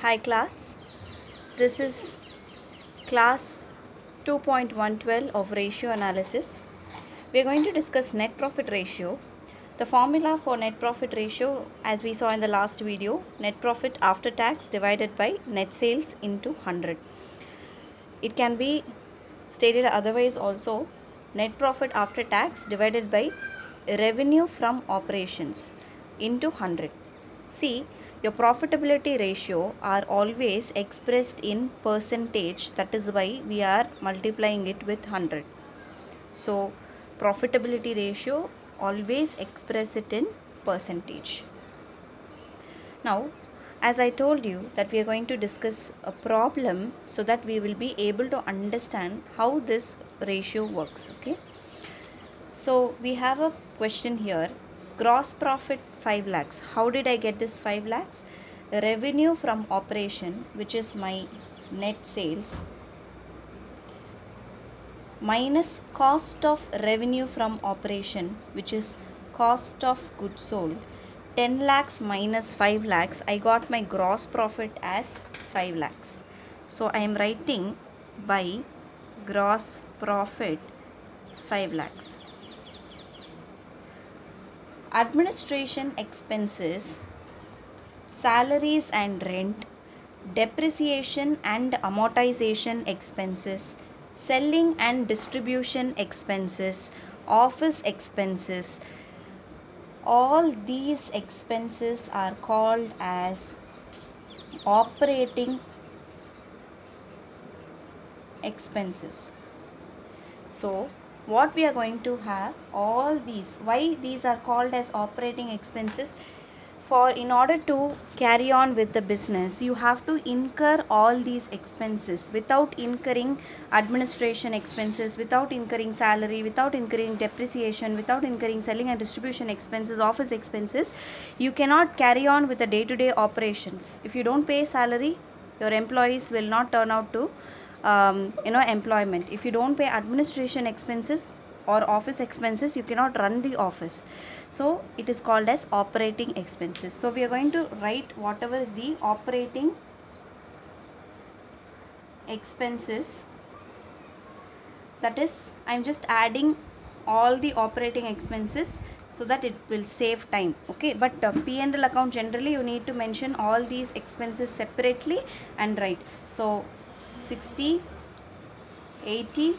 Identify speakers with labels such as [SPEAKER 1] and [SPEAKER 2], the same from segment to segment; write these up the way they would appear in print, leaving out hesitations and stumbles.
[SPEAKER 1] Hi class, this is class 2.112 of ratio analysis. We are going to discuss net profit ratio. The formula for net profit ratio, as we saw in the last video, net profit after tax divided by net sales into 100. It can be stated otherwise also, net profit after tax divided by revenue from operations into 100. See, your profitability ratio are always expressed in percentage, that is why we are multiplying it with 100. So profitability ratio always express it in percentage. Now, as I told you that we are going to discuss a problem so that we will be able to understand how this ratio works. Okay. So we have a question here. Gross profit 5 lakhs. How did I get this 5 lakhs? Revenue from operation, which is my net sales, minus cost of revenue from operation, which is cost of goods sold. 10 lakhs minus 5 lakhs, I got my gross profit as 5 lakhs. So I am writing by gross profit 5 lakhs. Administration expenses, salaries and rent, depreciation and amortization expenses, selling and distribution expenses, office expenses, all these expenses are called as operating expenses. So what we are going to have, all these, why these are called as operating expenses? For in order to carry on with the business, you have to incur all these expenses. Without incurring administration expenses, without incurring salary, without incurring depreciation, without incurring selling and distribution expenses, office expenses, you cannot carry on with the day-to-day operations. If you don't pay salary, your employees will not turn out to employment. If you don't pay administration expenses or office expenses, you cannot run the office. So it is called as operating expenses. So we are going to write whatever is the operating expenses, that is, I am just adding all the operating expenses so that it will save time. Okay, but P&L account, generally you need to mention all these expenses separately and write. So 60, 80,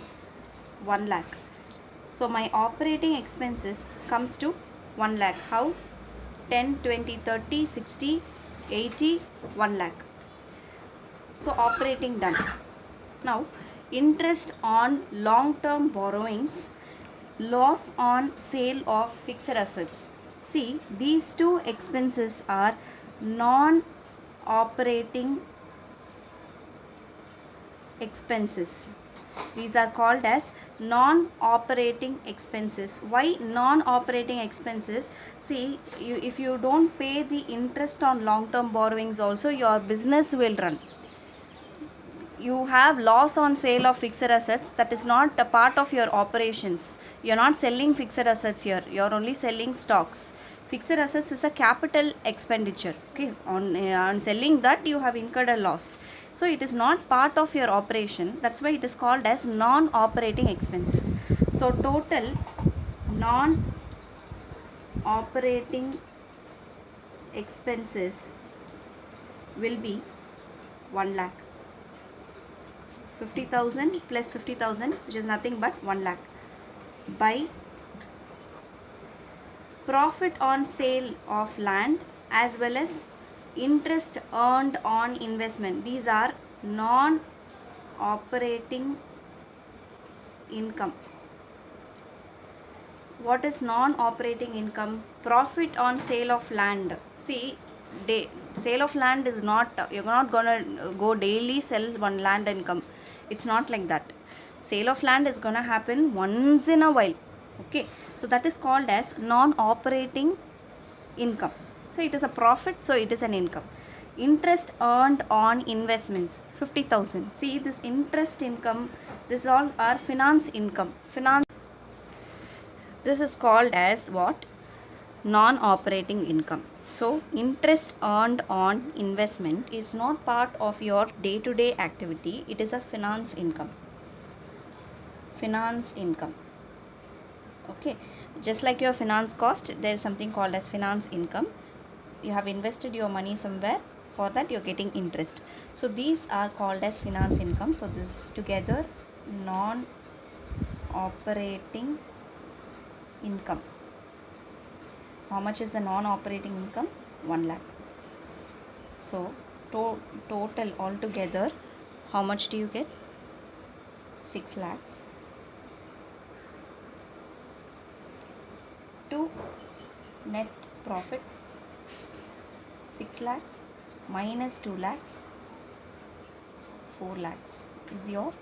[SPEAKER 1] 1 lakh. So my operating expenses comes to 1 lakh. How? 10, 20, 30, 60, 80, 1 lakh. So operating done. Now interest on long-term borrowings, loss on sale of fixed assets. See, these two expenses are non-operating expenses. These are called as non-operating expenses. Why non-operating expenses? See, if you don't pay the interest on long-term borrowings also, your business will run. You have loss on sale of fixed assets, that is not a part of your operations. You are not selling fixed assets here, you are only selling stocks. Fixed assets is a capital expenditure. Okay, on selling that you have incurred a loss. So it is not part of your operation, that's why it is called as non-operating expenses. So total non-operating expenses will be 1 lakh. 50,000 plus 50,000, which is nothing but 1 lakh, by profit on sale of land as well as interest earned on investment. These are non-operating income. What is non-operating income? Profit on sale of land. See, sale of land is not, you're not gonna go daily sell one land and come. It's not like that. Sale of land is gonna happen once in a while. Okay, so that is called as non-operating income. So it is a profit, so it is an income. Interest earned on investments, 50,000. See, this interest income, this all are finance income. This is called as what? Non-operating income. So interest earned on investment is not part of your day-to-day activity. It is a finance income. Finance income. Okay, just like your finance cost, there is something called as finance income. You have invested your money somewhere, for that you're getting interest. So these are called as finance income. So this together, non-operating income. How much is the non-operating income? 1 lakh. So total altogether, how much do you get? 6 lakhs. To net profit, 6 lakhs minus 2 lakhs, 4 lakhs is your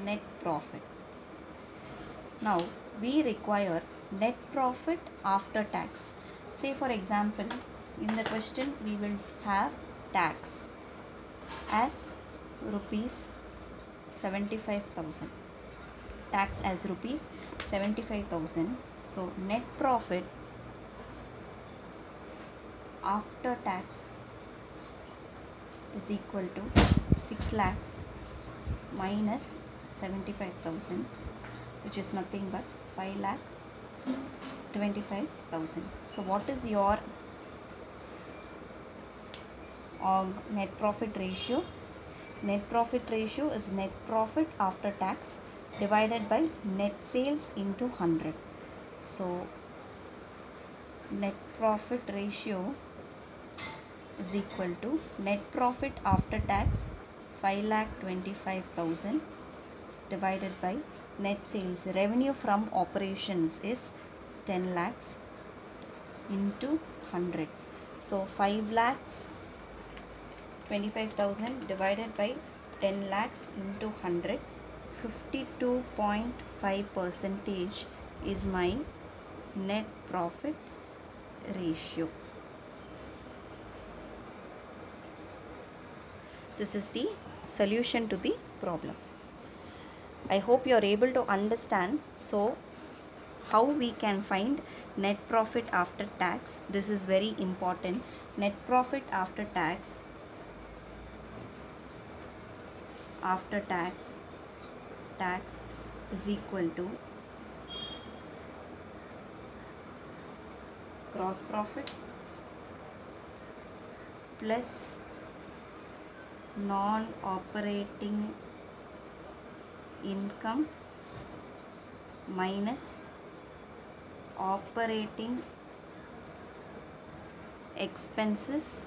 [SPEAKER 1] net profit. Now we require net profit after tax. Say for example, in the question we will have tax as rupees 75,000. Tax as rupees 75,000. So net profit after tax is equal to 6 lakhs minus 75,000, which is nothing but 5,25,000. So what is your net profit ratio? Net profit ratio is net profit after tax divided by net sales into 100. So net profit ratio is equal to net profit after tax 5,25,000 divided by net sales. Revenue from operations is 10 lakhs into 100. So 5 lakhs 25,000 divided by 10 lakhs into 100. 52.5% is my net profit ratio. This is the solution to the problem. I hope you are able to understand. So how we can find net profit after tax? This is very important. Net profit after tax is equal to gross profit plus non-operating income minus operating expenses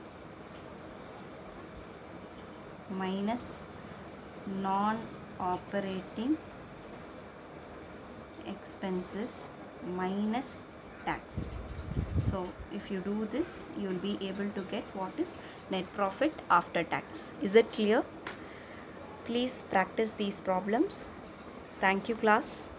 [SPEAKER 1] minus non-operating expenses minus tax. So if you do this, you will be able to get what is net profit after tax. Is it clear? Please practice these problems. Thank you, class.